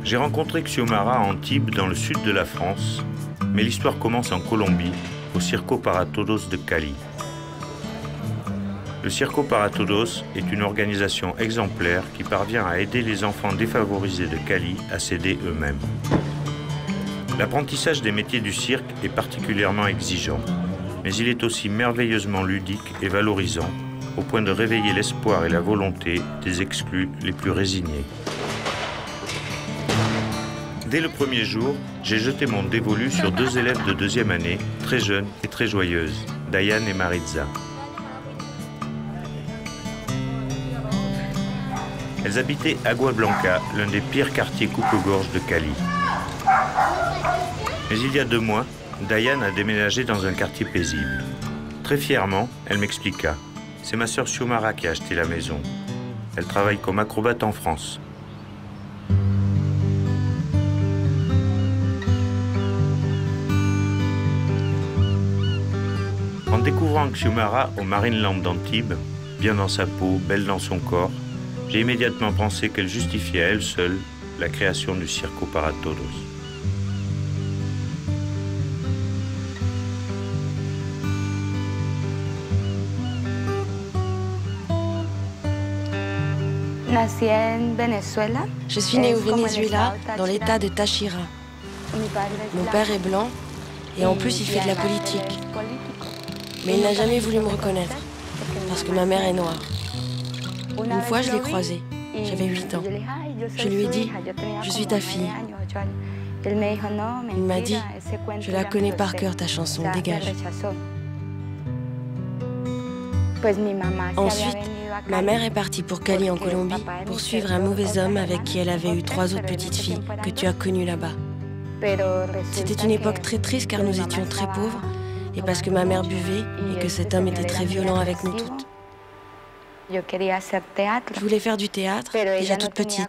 J'ai rencontré Xiomara à Antibes, dans le sud de la France, mais l'histoire commence en Colombie, au Circo para Todos de Cali. Le Circo para Todos est une organisation exemplaire qui parvient à aider les enfants défavorisés de Cali à s'aider eux-mêmes. L'apprentissage des métiers du cirque est particulièrement exigeant, mais il est aussi merveilleusement ludique et valorisant, au point de réveiller l'espoir et la volonté des exclus les plus résignés. Dès le premier jour, j'ai jeté mon dévolu sur deux élèves de deuxième année, très jeunes et très joyeuses, Diane et Maritza. Elles habitaient Agua Blanca, l'un des pires quartiers coupe-gorge de Cali. Mais il y a 2 mois, Diane a déménagé dans un quartier paisible. Très fièrement, elle m'expliqua. C'est ma sœur Xiomara qui a acheté la maison. Elle travaille comme acrobate en France. En découvrant Xiomara au Marineland d'Antibes, bien dans sa peau, belle dans son corps, j'ai immédiatement pensé qu'elle justifiait à elle seule la création du Circo para Todos. Je suis née au Venezuela, dans l'état de Táchira. Mon père est blanc et en plus il fait de la politique. Mais il n'a jamais voulu me reconnaître, parce que ma mère est noire. Une fois, je l'ai croisé. J'avais 8 ans. Je lui ai dit, je suis ta fille. Il m'a dit, je la connais par cœur ta chanson, dégage. Ensuite, ma mère est partie pour Cali en Colombie pour suivre un mauvais homme avec qui elle avait eu 3 autres petites filles que tu as connues là-bas. C'était une époque très triste car nous étions très pauvres et parce que ma mère buvait et que cet homme était très violent avec nous toutes. Je voulais faire du théâtre, déjà toute petite,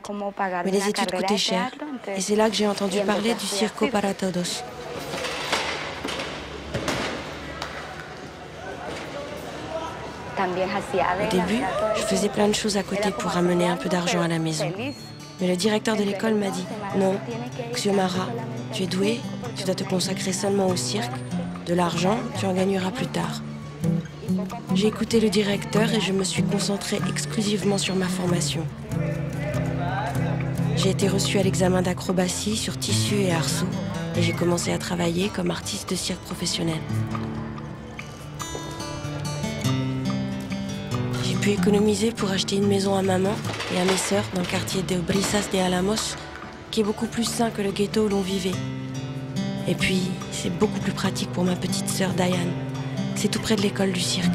mais les études coûtaient cher et c'est là que j'ai entendu parler du Circo para Todos. Au début, je faisais plein de choses à côté pour ramener un peu d'argent à la maison. Mais le directeur de l'école m'a dit « Non, Xiomara, tu es douée, tu dois te consacrer seulement au cirque. De l'argent, tu en gagneras plus tard. » J'ai écouté le directeur et je me suis concentrée exclusivement sur ma formation. J'ai été reçue à l'examen d'acrobatie sur tissu et arceaux et j'ai commencé à travailler comme artiste de cirque professionnel. J'ai pu économiser pour acheter une maison à maman et à mes sœurs dans le quartier de Brisas de Alamos, qui est beaucoup plus sain que le ghetto où l'on vivait. Et puis, c'est beaucoup plus pratique pour ma petite sœur Diane. C'est tout près de l'école du cirque.